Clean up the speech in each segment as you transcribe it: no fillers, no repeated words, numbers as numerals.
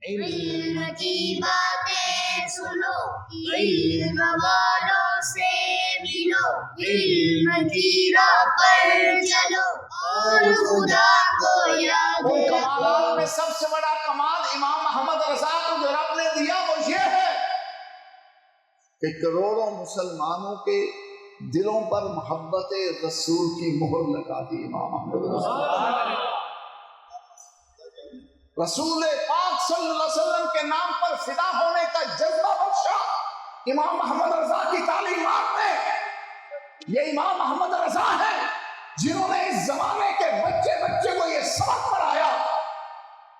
علم کی باتیں سنو، علم والوں سے ملو، علم کی راہ پر چلو اور خدا کو یاد ان رکھو۔ کمالات میں سب سے بڑا کمال امام محمد رضا کو جو رب نے دیا وہ یہ ہے کہ کروڑوں مسلمانوں کے دلوں پر محبت رسول کی مہر لگا دی امام محمد رضا۔ رسول پاک صلی اللہ علیہ وسلم کے نام پر فدا ہونے کا جذبہ بخشا امام محمد رضا کی تعلیمات میں۔ یہ امام محمد رضا ہے جنہوں نے اس زمانے کے بچے کو یہ سبق پڑھایا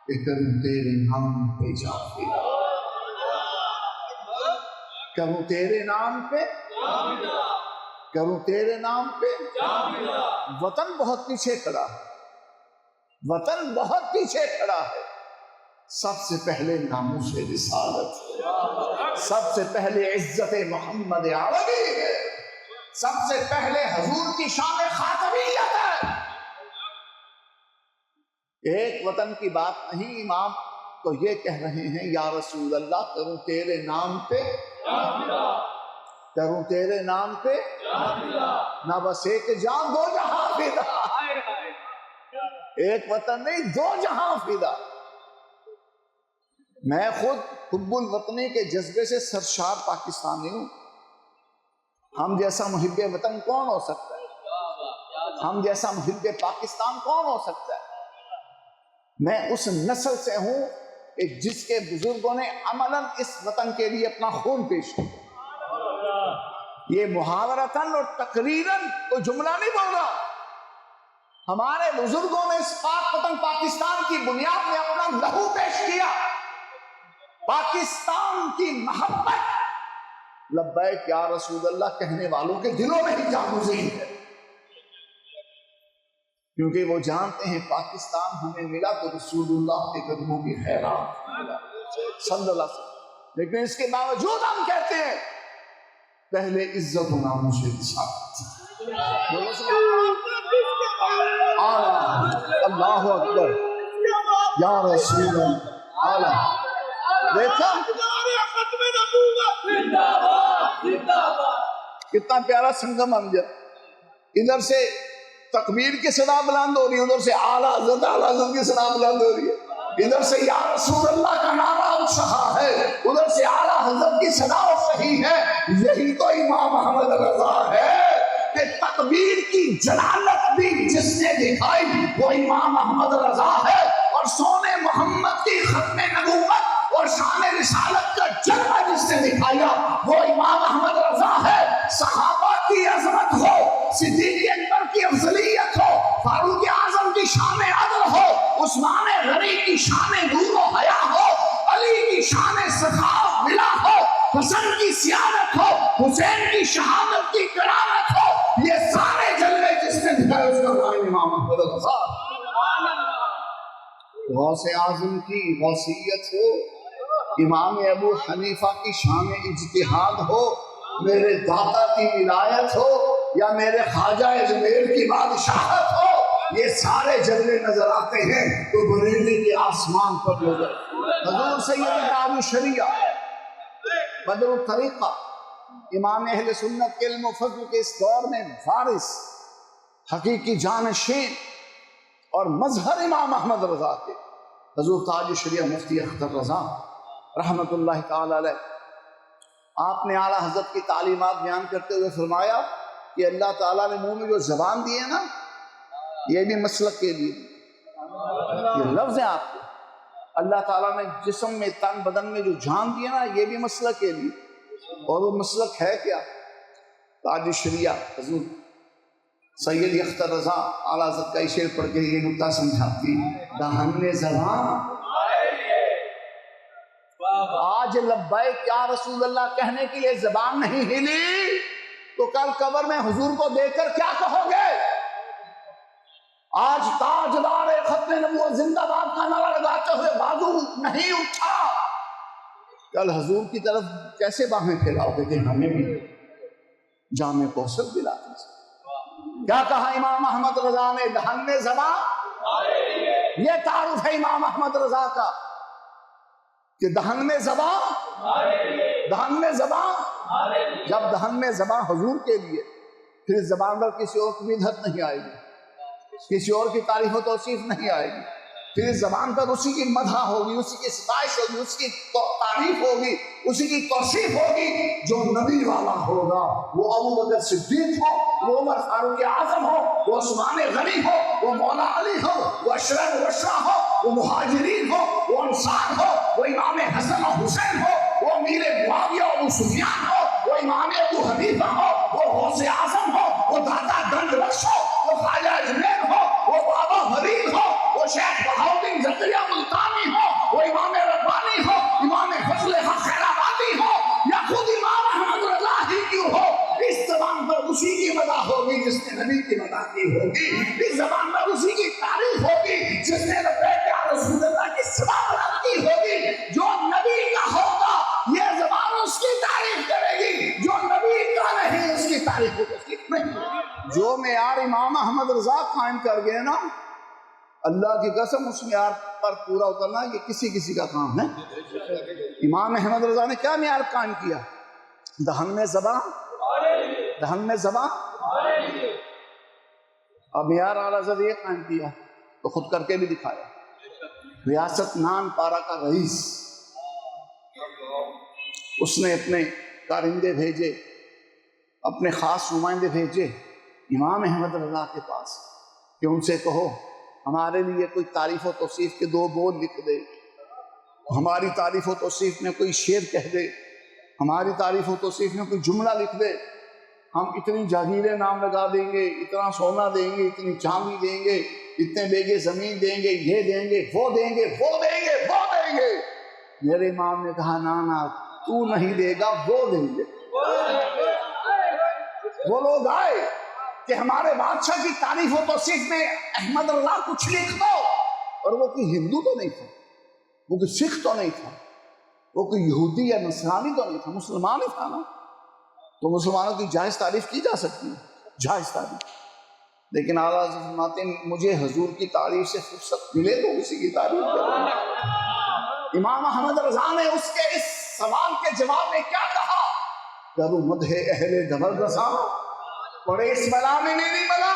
کہ کروں تیرے نام پہ جا فدا، کروں تیرے نام پہ، کروں تیرے نام پہ۔ وطن بہت پیچھے کھڑا ہے، وطن بہت پیچھے کھڑا ہے۔ سب سے پہلے ناموس رسالت، سب سے پہلے عزت محمد عربی ہے، سب سے پہلے حضور کی شان خاتمیت ہے۔ ایک وطن کی بات نہیں، امام تو یہ کہہ رہے ہیں یا رسول اللہ کروں تیرے نام پہ، کروں تیرے نام پہ نہ بس ایک جان دو جہاں فدا، ایک وطن نہیں دو جہاں فدا۔ میں خود حب الوطنی کے جذبے سے سرشار پاکستانی ہوں۔ ہم جیسا محب وطن کون ہو سکتا ہے؟ ہم جیسا محب پاکستان کون ہو سکتا ہے؟ میں اس نسل سے ہوں کہ جس کے بزرگوں نے عملاً اس وطن کے لیے اپنا خون پیش کیا۔ یہ محاورتاً اور تقریراً کوئی جملہ نہیں بول رہا، ہمارے بزرگوں نے اس پاک وطن پاکستان کی بنیاد میں اپنا لہو پیش کیا۔ پاکستان کی محبت لبیک یا رسول اللہ کہنے والوں کے دلوں میں ہی جاگزین ہے، کیونکہ وہ جانتے ہیں پاکستان ہمیں ملا تو رسول اللہ کے قدموں کی خیرات ملا صلی اللہ علیہ وسلم۔ لیکن اس کے باوجود ہم کہتے ہیں پہلے عزت و ناموس رسالت۔ اللہ اکبر یا رسول اللہ۔ دیکھا کتنا پیارا سنگم امجد، ادھر سے تکبیر کی صدا بلند ہو رہی ہے، ادھر سے اعلیٰ حضرت کی صدا بلند ہو رہی ہے، ادھر سے یا رسول اللہ کا نعرہ اٹھ رہا ہے، ادھر سے اعلیٰ حضرت کی صدا اٹھ رہی ہے۔ یہی تو امام محمد رضا ہے کہ تکبیر کی جلالت بھی جس نے دکھائی وہ امام محمد رضا ہے، اور سونے محمد کی ختم نبوت اور شان رسالت کا جلوہ جس نے دکھایا وہ امام محمد رضا ہے۔ صحابہ کی عظمت ہو، صدیق اکبر کی افضلیت ہو، فاروق اعظم کی شان عدل ہو، عثمان غنی کی شان نور و حیا ہو، علی کی شان سخاوت ملا ہو، حسن کی سیادت ہو، حسین کی شہادت کی کرامت ہو، یہ سارے جلوے جس نے دکھائے اس کا نام امام محمد رضا۔ غوث اعظم کی غوثیت ہو، امام ابو حنیفہ کی شان اجتہاد ہو، میرے داتا کی ولایت ہو، یا میرے خواجہ اجمیر کی بادشاہت ہو، یہ سارے جلوے نظر آتے ہیں تو بریلی کے آسمان پر نظر۔ حضور سید کعب شریعہ، بدر الطریقہ، امام اہل سنت کے علم و فضل کے اس دور میں وارث، حقیقی جانشین اور مظہر امام محمد رضا کے حضور تاج شریعہ مفتی اختر رضا رحمت اللہ تعالی علیہ، آپ نے اعلیٰ حضرت کی تعلیمات بیان کرتے ہوئے فرمایا کہ اللہ تعالیٰ نے منہ میں جو زبان دی ہے نا یہ بھی مسلک کے لیے، یہ لفظ ہے آپ کے، اللہ تعالیٰ نے جسم میں تن بدن میں جو جان دیا نا یہ بھی مسلک کے لیے، اور وہ مسلک ہے کیا؟ تاج شریعہ حضور سید اختر رضا اعلیٰ حضرت کا شعر پڑھ کے یہ نکتہ سمجھاتی، دہن زبان آج لبیک یا رسول اللہ کہنے کے لیے زبان نہیں ہلی تو کل قبر میں حضور کو دیکھ کر کیا کہو گے؟ آج تاجدار ختم نبوت زندہ باد کا نعرہ لگاتے ہوئے بازو نہیں اٹھا، کل حضور کی طرف کیسے باہیں پھیلاؤ گے کہ ہمیں بھی جامع کوثر دلا دیجیے؟ کیا کہا امام محمد رضا نے؟ دہن زبان، یہ تعارف ہے امام محمد رضا کا۔ کہ دہن میں زبان جب دہن میں زبان حضور کے لیے، پھر اس زبان پر کسی اور کی مدحت نہیں آئے گی، کسی اور کی تعریف و توصیف نہیں آئے گی، پھر اس زبان پر اسی کی مدح ہوگی، اسی کی ستائش ہوگی، اسی کی تعریف ہوگی، اسی کی توصیف ہوگی جو نبی والا ہوگا۔ وہ ابو بکر صدیق ہو، وہ عمر فاروق اعظم ہو، وہ عثمان غنی ہو، وہ مولا علی ہو، وہ اشرف مبشرہ ہو، وہ مہاجرین ہو، وہ انصار ہو، وہ امام حسن اور حسین ہو، وہ امیر معاویہ اور ابو سفیان ہو، وہ امام ابو حنیفہ ہو، وہ غوث اعظم ہو، وہ داتا گنج بخش ہو، وہ خواجہ اجمیر ہو، وہ بابا فرید ہو، وہ شیخ بہاؤالدین زکریا ملتانی ہو، وہ امام ربانی ہو، امام فضل حق خیرآبادی ہو، یا خود امام احمد رضا ہی کیوں ہو، اس زبان پر اسی کی مدح ہوگی جس نے نبی کی مدح کی ہوگی، اس زبان پر اسی کی تعریف ہوگی جس نے لبیک یا رسول اللہ کی صدا بلند کی ہوگی۔ جو نبی کا ہوگا یہ زبان اس کی تعریف کرے گی، جو نبی کا نہیں اس کی تعریف نہیں۔ جو معیار امام احمد رضا قائم کر گئے نا، اللہ کی قسم اس معیار پر پورا اترنا یہ کسی کا کام ہے۔ امام احمد رضا نے کیا معیار قائم کیا؟ دہن میں زبان۔ اب معیار اعلیٰ حضرت یہ قائم کیا تو خود کر کے بھی دکھایا۔ ریاست نان پارا کا رئیس، اس نے اپنے کارندے بھیجے، اپنے خاص نمائندے بھیجے امام احمد رضا کے پاس کہ ان سے کہو ہمارے لیے کوئی تعریف و توصیف کے 2 بول لکھ دے، ہماری تعریف و توصیف میں کوئی شعر کہہ دے، ہماری تعریف و توصیف میں کوئی جملہ لکھ دے، ہم اتنی جاگیریں نام لگا دیں گے، اتنا سونا دیں گے، اتنی چاندی دیں گے، اتنے بیگے زمین دیں گے، یہ دیں گے، وہ دیں گے، وہ دیں گے، وہ دیں گے۔ میرے امام نے کہا نا تو نہیں دے گا، وہ دیں گے۔ وہ لوگ آئے کہ ہمارے بادشاہ کی تعریف و توصیف میں احمد رضا کچھ لکھ دو، اور وہ کوئی ہندو تو نہیں تھا، وہ کوئی سکھ تو نہیں تھا، وہ کوئی یہودی یا نصرانی تو نہیں تھا، مسلمان ہی تھا نا۔ تو مسلمانوں کی جائز تعریف کی جا سکتی ہے، جائز تعریف، لیکن اعلیٰ حضرت فرماتے ہیں مجھے حضور کی تعریف سے فرصت ملے تو کسی کی تعریف کروں۔ امام احمد رضا نے اس کے اس سوال کے جواب میں کیا کہا؟ کرو مدح اہل زبردساں، پڑے اس بلا میں میری بلا،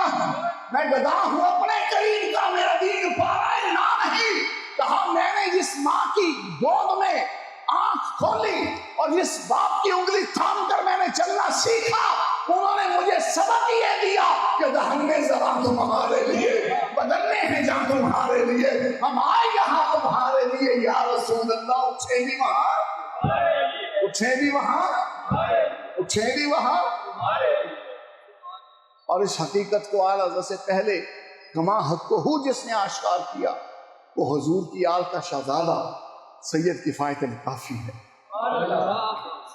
میں گدا ہوں اپنے کریم کا، میرا دین پارا نہ نہیں۔ کہا میں نے جس ماں کی گود میں آنکھ کھولی اور جس باپ کی انگلی تھام کر میں نے چلنا سیکھا، انہوں نے مجھے سبق یہ دیا کہ دہن میں زبان تمہارے لیے، بدلنے ہیں جہاں تمہارے لیے، ہم آئے یہاں تمہارے لیے یا رسول اللہ۔ اٹھے بھی وہاں، اٹھے بھی وہاں، اٹھے بھی وہاں۔ اور اس حقیقت کو اعلیٰ حضرت سے پہلے کما حق کو جس نے آشکار کیا وہ حضور کی آل کا شہزادہ سید کفایت کافی ہے،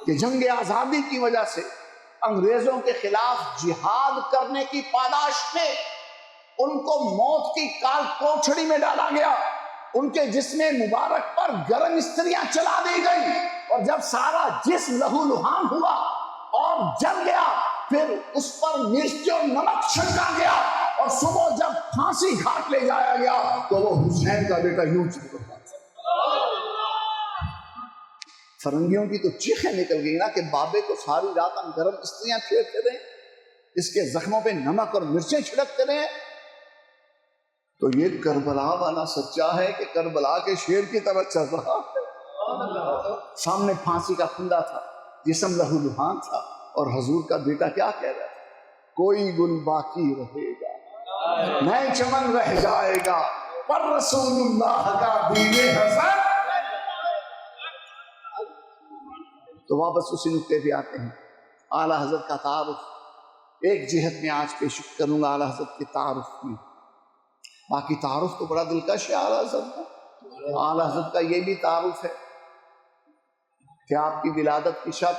کہ جنگ آزادی کی وجہ سے انگریزوں کے خلاف جہاد کرنے کی پاداش میں ان کو موت کی کال کوٹھڑی میں ڈالا گیا، ان کے جسم مبارک پر گرم استریاں چلا دی گئی، اور جب سارا جسم لہو لہان ہوا اور جل گیا، پھر اس پر مرچ اور نمک چھڑکا گیا، اور صبح جب پھانسی گھاٹ لے جایا گیا تو وہ حسین کا بیٹا یوں چل رہا تھا۔ فرنگیوں کی تو چیخیں نکل گئی نا کہ بابے کو ساری رات ہم گرم استریاں پھیرتے رہے، اس کے زخموں پہ نمک اور مرچیں چھڑکتے رہے۔ تو یہ کربلا والا سچا ہے کہ کربلا کے شیر کی طرح چل رہا ہے۔ سامنے پھانسی کا پھندا تھا، جسم لہو لہان تھا، اور حضور کا بیٹا کیا کہہ رہا تھا؟ کوئی گل باقی رہے گا، نئے چمن رہ جائے گا، پر رسول اللہ کا دین حسن۔ تو واپس اسی نقطے پہ آتے ہیں، اعلیٰ حضرت کا تعارف ایک جہت میں آج پیش کروں گا اعلیٰ حضرت کے تعارف میں۔ باقی تعارف تو بڑا دلکش ہے اعلیٰ حضرت کا۔ اعلیٰ حضرت کا یہ بھی تعارف ہے کہ آپ کی ولادت کی شب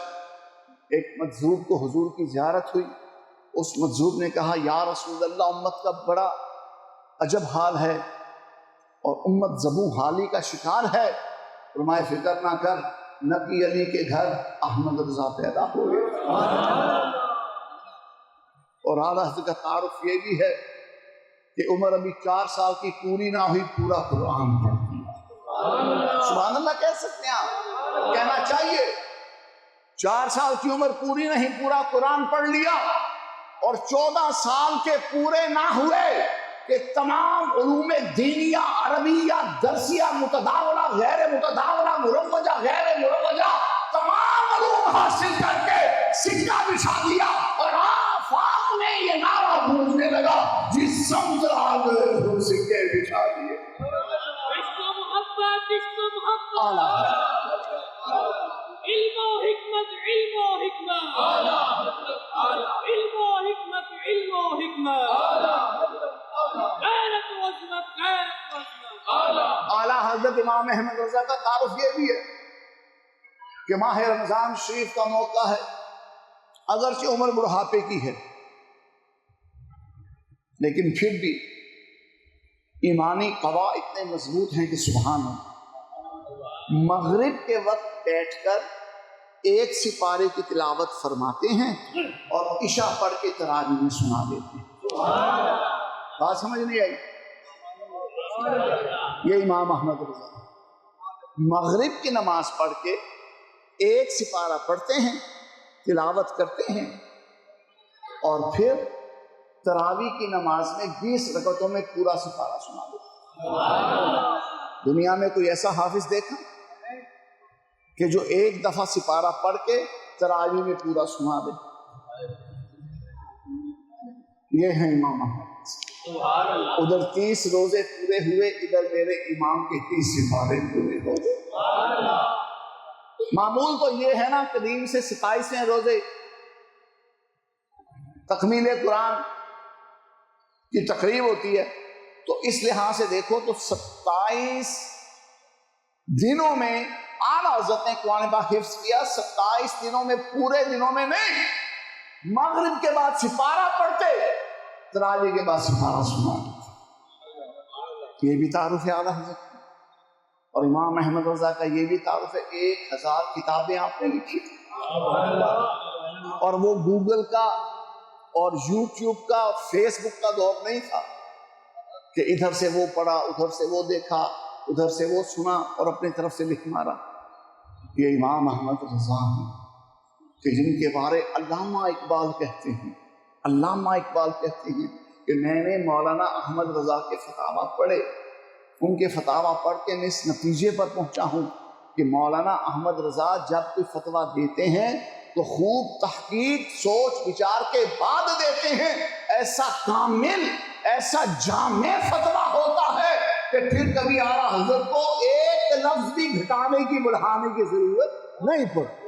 ایک مجذوب کو حضور کی زیارت ہوئی، اس مجذوب نے کہا یا رسول اللہ امت کا بڑا عجب حال ہے اور امت زبوں حالی کا شکار ہے۔ فرمائے فکر نہ کر، نبی علی کے گھر احمد رضا پیدا ہوئے۔ اور اعلیٰ حضرت کا تعارف یہ بھی ہے کہ عمر ابھی 4 سال کی پوری نہ ہوئی، پورا قرآن پڑھ دیا۔ سبحان اللہ کہہ سکتے ہیں آپ؟ کہنا چاہیے۔ 4 سال کی عمر پوری نہیں، پورا قرآن پڑھ لیا، اور 14 سال کے پورے نہ ہوئے کہ تمام علوم دینیہ، عربیہ، درسیہ، متداولہ، غیر متداولہ، مروجہ، غیر مروجہ، تمام علوم حاصل کر کے سکہ بچھا دیا، اور آفاق میں یہ نعرہ گونجنے لگا، جس سمت آگے ہم سکے بچھا دیے۔ عشق و محبت، عشق و محبت، علم و حکمت، علم و حکمت، علم و حکمت، علم و حکمت، غیرت و عظمت، غیرت و عظمت۔ اعلیٰ حضرت امام احمد رضا کا تعارف یہ بھی ہے کہ ماہ رمضان شریف کا موقع ہے، اگرچہ عمر بڑھاپے کی ہے، لیکن پھر بھی ایمانی قوا اتنے مضبوط ہیں کہ سبحان اللہ، مغرب کے وقت بیٹھ کر ایک سپارے کی تلاوت فرماتے ہیں اور عشاء پڑھ کے تراویح میں سنا دیتے ہیں۔ بات سمجھ نہیں آئی؟ یہ امام احمد رضا مغرب کی نماز پڑھ کے ایک سپارہ پڑھتے ہیں، تلاوت کرتے ہیں، اور پھر تراویح کی نماز میں 20 رکعتوں میں پورا سپارہ سنا دیتے ہیں۔ دنیا میں کوئی ایسا حافظ دیکھا کہ جو ایک دفعہ سپارہ پڑھ کے تراویح میں پورا سنا دے؟ یہ ہے امام احمد۔ ادھر 30 روزے پورے ہوئے، ادھر میرے امام کے 30 سپارے پورے ہو گئے۔ معمول تو یہ ہے نا، قدیم سے 27 روزے تکمیل قرآن کی تقریب ہوتی ہے، تو اس لحاظ سے دیکھو تو 27 دنوں میں اعلیٰ حضرت نے قرآن پاک حفظ کیا۔ 27 دنوں میں، پورے دنوں میں نہیں، مغرب کے بعد سپارہ پڑھتے، تراویح کے بعد سپارہ سنا۔ یہ بھی تعارف ہے اعلیٰ حضرت، اور امام احمد رضا کا یہ بھی تعارف ہے۔ 1000 کتابیں آپ نے لکھی، اور وہ گوگل کا اور یوٹیوب کا، فیس بک کا دور نہیں تھا کہ ادھر سے وہ پڑھا، ادھر سے وہ دیکھا، ادھر سے وہ سنا اور اپنی طرف سے لکھ مارا۔ یہ امام احمد رضا ہیں کہ جن کے بارے علامہ اقبال کہتے ہیں، علامہ اقبال کہتے ہیں کہ میں نے مولانا احمد رضا کے فتاویٰ پڑھے، ان کے فتاویٰ پڑھ کے میں اس نتیجے پر پہنچا ہوں کہ مولانا احمد رضا جب کوئی فتویٰ دیتے ہیں تو خوب تحقیق، سوچ بچار کے بعد دیتے ہیں۔ ایسا کامل، ایسا جامع فتویٰ ہوتا ہے کہ پھر کبھی اعلیٰ حضرت کو ایک لفظ بھی گھٹانے کی بڑھانے کی ضرورت نہیں پڑتی۔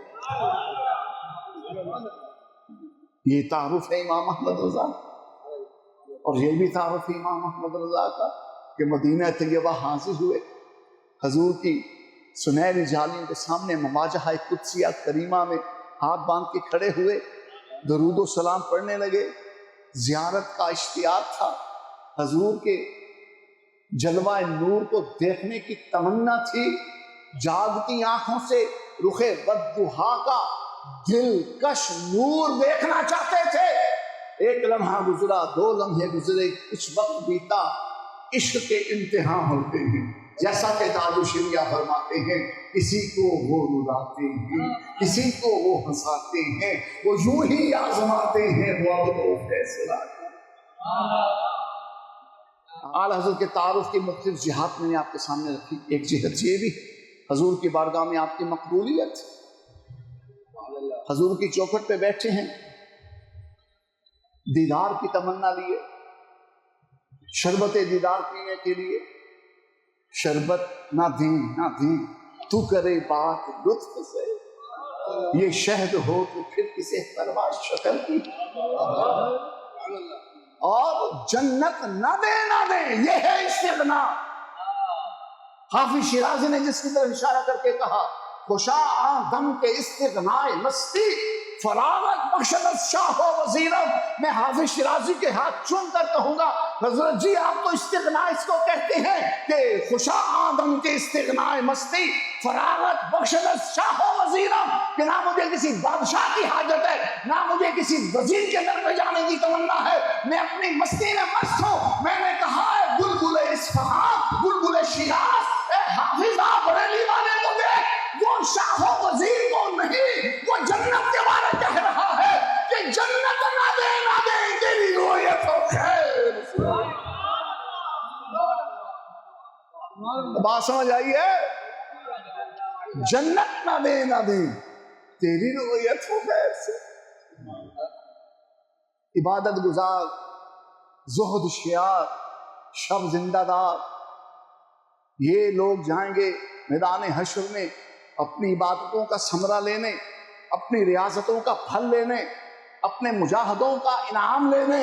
یہ تعارف ہے امام احمد رضا، اور یہ بھی تعارف ہے امام احمد رضا کا کہ مدینہ طیبہ حاضر ہوئے، حضور کی سنہری جالیوں کے سامنے مواجہہ قدسیہ کریمہ میں ہاتھ باندھ کے کھڑے ہوئے، درود و سلام پڑھنے لگے۔ زیارت کا اشتیاق تھا، حضور کے جلوہ نور کو دیکھنے کی تمنا تھی، جاگتی آنکھوں سے رخ بددہا کا دلکش نور دیکھنا چاہتے تھے۔ ایک لمحہ گزرا، 2 لمحے گزرے، کچھ وقت بیتا، عشق کے امتحان ہوتے ہیں، جیسا کہ تاج الشریعہ فرماتے ہیں، کسی کو وہ رلاتے ہیں، کسی کو وہ ہنساتے ہیں، وہ یوں ہی آزماتے ہیں، وہ اب تو فیصلہ۔ اعلیٰ حضرت کے تعارف کی مختلف جہات میں نے آپ کے سامنے رکھی۔ ایک جہت یہ بھی حضور کی بارگاہ میں آپ کی مقبولیت، حضور کی چوکھٹ پہ بیٹھے ہیں، دیدار کی تمنا لیے، شربت دیدار پینے کے لیے، شربت نہ دیں تو کرے بات لطف سے، یہ شہد ہو تو پھر کسے پرواز شکل کی، اور جنت نہ دے یہ ہے استغنا۔ حافظ شیرازی نے جس کی طرف اشارہ کر کے کہا، خوشا دم کے استغنائے مستی، فراغت بخشت شاہ و وزیرم۔ میں حافظ شیرازی کے ہاتھ چوم کر کہوں گا، حضرت جی آپ تو استغنا اس کو کہتے ہیں کہ خوشا آدم کے استغنائے مستی، فراغت بخشت شاہ و وزیرم، کہ نہ مجھے کسی بادشاہ کی حاجت ہے، نہ مجھے کسی وزیر کے گھر میں جانے کی تمنا ہے، میں اپنی مستی میں مست ہوں۔ میں نے کہا ہے بلبل اصفہان، بلبل شیراز، اے حافظہ بریلی والے کو دیکھ، وہ شاہ و وزیر کو نہیں، وہ جنت کے بارے کہہ رہا ہے کہ جنت نہ دے نہ دے تیری رویت ہو خیر۔ بات سمجھ آئی ہے؟ جنت نہ دے نہ دے تیری رویت ہو خیر سے۔ عبادت گزار، زہد شیار، شب زندہ دار، یہ لوگ جائیں گے میدان حشر میں اپنی عبادتوں کا ثمرہ لینے، اپنی ریاضتوں کا پھل لینے، اپنے مجاہدوں کا انعام لینے۔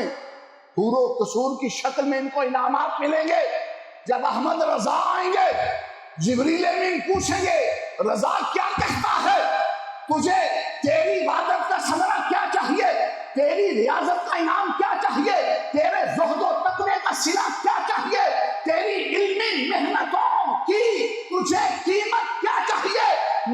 حور و قصور کی شکل میں ان کو انعامات ملیں گے۔ جب احمد رضا آئیں گے، جبریل امین پوچھیں گے رضا کیا کہتا ہے، تجھے تیری عبادت کا ثمرہ کیا چاہیے، تیری ریاضت کا انعام کیا چاہیے، تیرے زہد و تقوی کا صلہ کیا چاہیے، تیری علمی محنتوں کی تجھے قیمت کیا چاہیے؟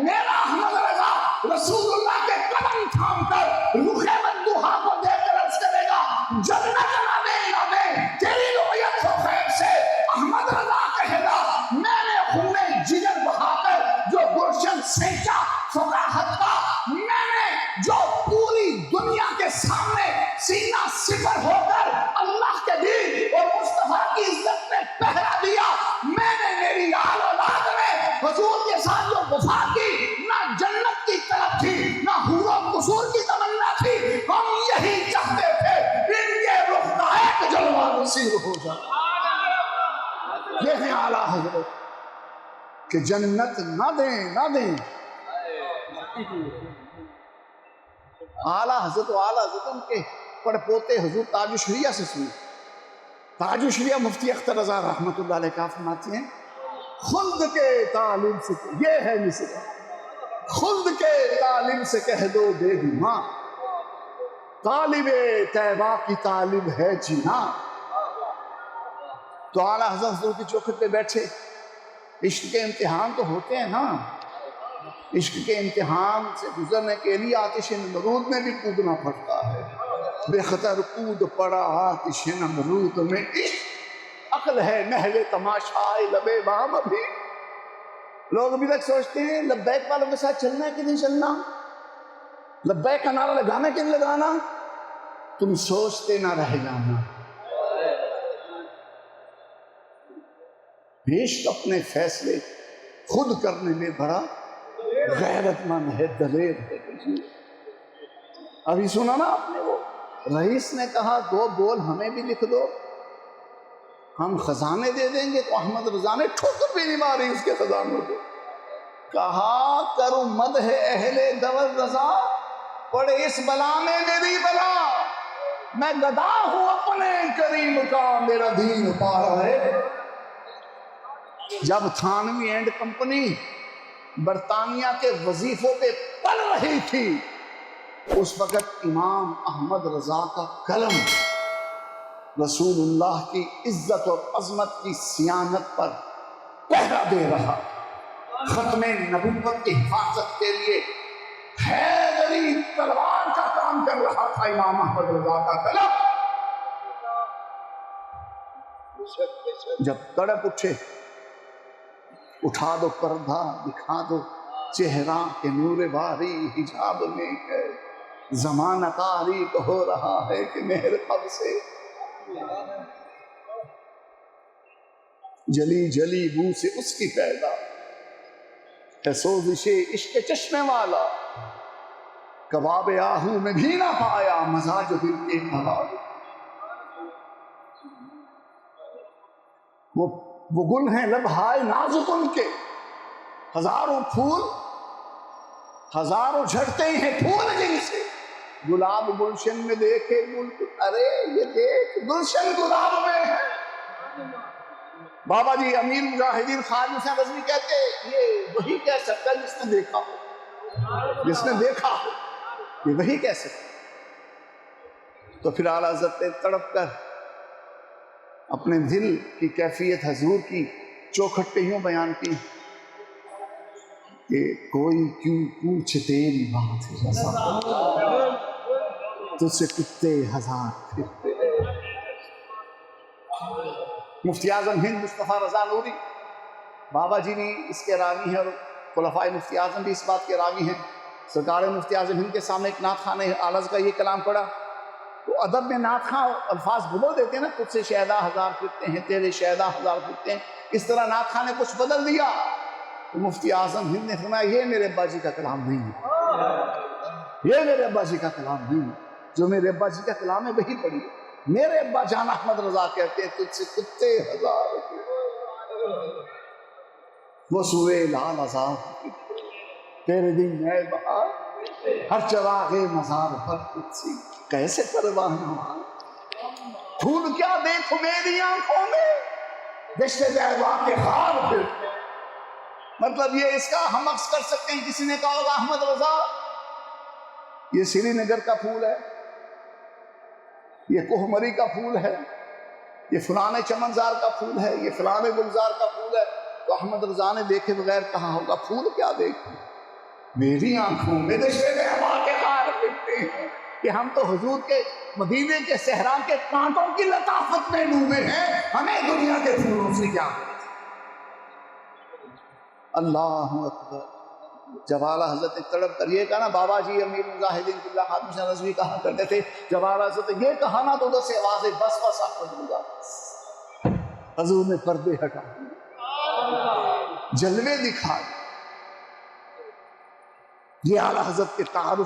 میرا احمد رضا رسول اللہ کے قدم تھام کر رخ مندوحہ کو دیکھ کر عرض کرے گا جنت نہ دے تیری رویت ہو خیر سے۔ احمد رضا کہے گا میں نے خون جگر بہا کر جو گلشن سینچا فقاہت کا، میں نے جو پوری دنیا کے سامنے سینہ صفر ہو کر اللہ کے دین اور مصطفیٰ کی عزت میں پہرا دیا، میں نے میری آل اولاد میں حضور کے ساتھ جو وفا کی، نہ جنت کی طلب تھی نہ حور و قصور کی تمنا تھی، ہم یہی چاہتے تھے ان کے رخ کا ایک جلوہ نصیب ہو جائے۔ یہ ہے اعلیٰ حضرت کہ جنت نہ دیں نہ دیں۔ اعلیٰ حضرت و اعلیٰ حضرت ان کے پڑ پوتے حضور تاج الشریعہ سے سنیں۔ تاج الشریعہ مفتی اختر رضا رحمت اللہ علیہ کا فرماتے ہیں خلد کے تعلیم سے، یہ ہے مصرع، خلد کے تعلیم سے کہہ دو بے گناہ، طالب طیبہ کی طالب ہے جینا۔ تو اعلیٰ حضرت حضور کی چوکھٹ پہ بیٹھے، عشق کے امتحان تو ہوتے ہیں نا، عشق کے امتحان سے گزرنے کے لیے آتش نمرود میں بھی کودنا پڑتا ہے۔ بے خطر کود پڑا آتش نمرود میں، عشق عقل ہے محل تماشائے لبے بام۔ ابھی لوگ ابھی تک سوچتے ہیں لبیک والوں کے ساتھ چلنا ہے کہ نہیں چلنا، لبیک کا نعرہ لگانا کہ نہیں لگانا، تم سوچتے نہ رہ جانا۔ عشق اپنے فیصلے خود کرنے میں بڑا غیرت مند ہے، دلیر ہے۔ ابھی سنا نا آپ نے، وہ رئیس نے کہا 2 بول ہمیں بھی لکھ دو، ہم خزانے دے دیں گے، تو احمد رضا نے ٹھوکر بھی نہیں ماری اس کے خزانوں کو۔ کہا کروں مدح اہل دور رضا، پڑے اس بلا میں میری بلا، میں گدا ہوں اپنے کریم کا، میرا دین پارا ہے۔ جب تھانوی اینڈ کمپنی برطانیہ کے وظیفوں پہ پڑ رہی تھی، اس وقت امام احمد رضا کا قلم رسول اللہ کی عزت اور عظمت کی صیانت پر پہرا دے رہا، ختم نبوت کی حفاظت کے لیے حیدری تلوار کا کام کر رہا تھا امام احمد رضا کا قلم۔ جب تڑپ اٹھے، اٹھا دو پردہ دکھا دو چہرہ کے نور باری، حجاب میں ہے زمانہ تاریک ہو رہا ہے کہ مہر قب سے جلی جلی بو سے اس کی پیدا ہے سوزش عشق چشمے والا، کباب آہو میں بھی نہ پایا مزاج دل کے کباب۔ وہ گل ہیں لبہائے نازک ان کے، ہزاروں پھول ہزاروں جھڑتے ہیں پھول جن سے، گلاب گلشن میں دیکھے گل، ارے یہ دیکھ گلشن گلاب میں ہے۔ بابا جی امیر مجاہدین خواجہ حسین رضوی کہتے یہ وہی کہہ سکتا ہے جس نے دیکھا ہو، جس نے دیکھا ہو یہ وہی کہہ سکتا۔ تو پھر اعلیٰ حضرت نے تڑپ کر اپنے دل کی کیفیت حضور کی چوکھٹ پہ یوں بیان کی کہ کوئی کیوں پوچھ تیری بات تجھ سے کتے ہزار پھرتے۔ مفتی اعظم ہند مصطفیٰ رضا نوری بابا جی نے اس کے راوی ہیں اور خلفائے مفتی اعظم بھی اس بات کے راوی ہیں. سرکار مفتی اعظم ہند کے سامنے ایک نعت خواں نے اعلیٰ کا یہ کلام پڑھا. تو ادب میں نعت خواں الفاظ بولو دیتے ہیں نا، تجھ سے شیدا ہزار پھرتے ہیں، تیرے شیدا ہزار پھرتے ہیں، اس طرح نعت خواں نے کچھ بدل دیا. تو مفتی اعظم ہند نے فرمایا یہ میرے ابا جی کا کلام نہیں ہے، یہ میرے ابا جی کا کلام نہیں ہے، جو میرے ابا جی کا کلام ہے وہی پڑھی. میرے ابا جان احمد رضا کہتے ہیں تجھ سے کتے ہزار وہ سوئے لال ہزار تیرے دن میں بہار ہر چراغ مزار پر تجھ سے کیسے پروانہ پھول کیا دیکھو میری آنکھوں میں دشت دیوا کے خار پھر. مطلب یہ اس کا ہم عکس کر سکتے ہیں. کسی نے کہا ہوگا احمد رضا یہ سری نگر کا پھول ہے، یہ کوہمری کا پھول ہے، یہ فلانے چمنزار کا پھول ہے، یہ فلانے گلزار کا پھول ہے. تو احمد رضا نے دیکھے بغیر کہا ہوگا پھول کیا دیکھیں میری آنکھوں میں دشت دیوا کے خار پھرتے ہیں. کہ ہم تو حضور کے مدینے کے صحرا کے کانٹوں کی لطافت میں ڈوبے ہیں، ہمیں دنیا کے پھولوں سے کیا. اللہ اکبر. جب اعلیٰ حضرت نے تڑپ کر یہ کہا نا، بابا جی امیر مجاہدین قبلہ خادم حسین رضوی کہا کرتے تھے جب اعلیٰ حضرت نے یہ کہا نا تو ادھر سے آوازیں بس بس احمد رضا. حضور نے پردے ہٹا دیے، جلوے دکھائے. یہ اعلیٰ حضرت کے تعارف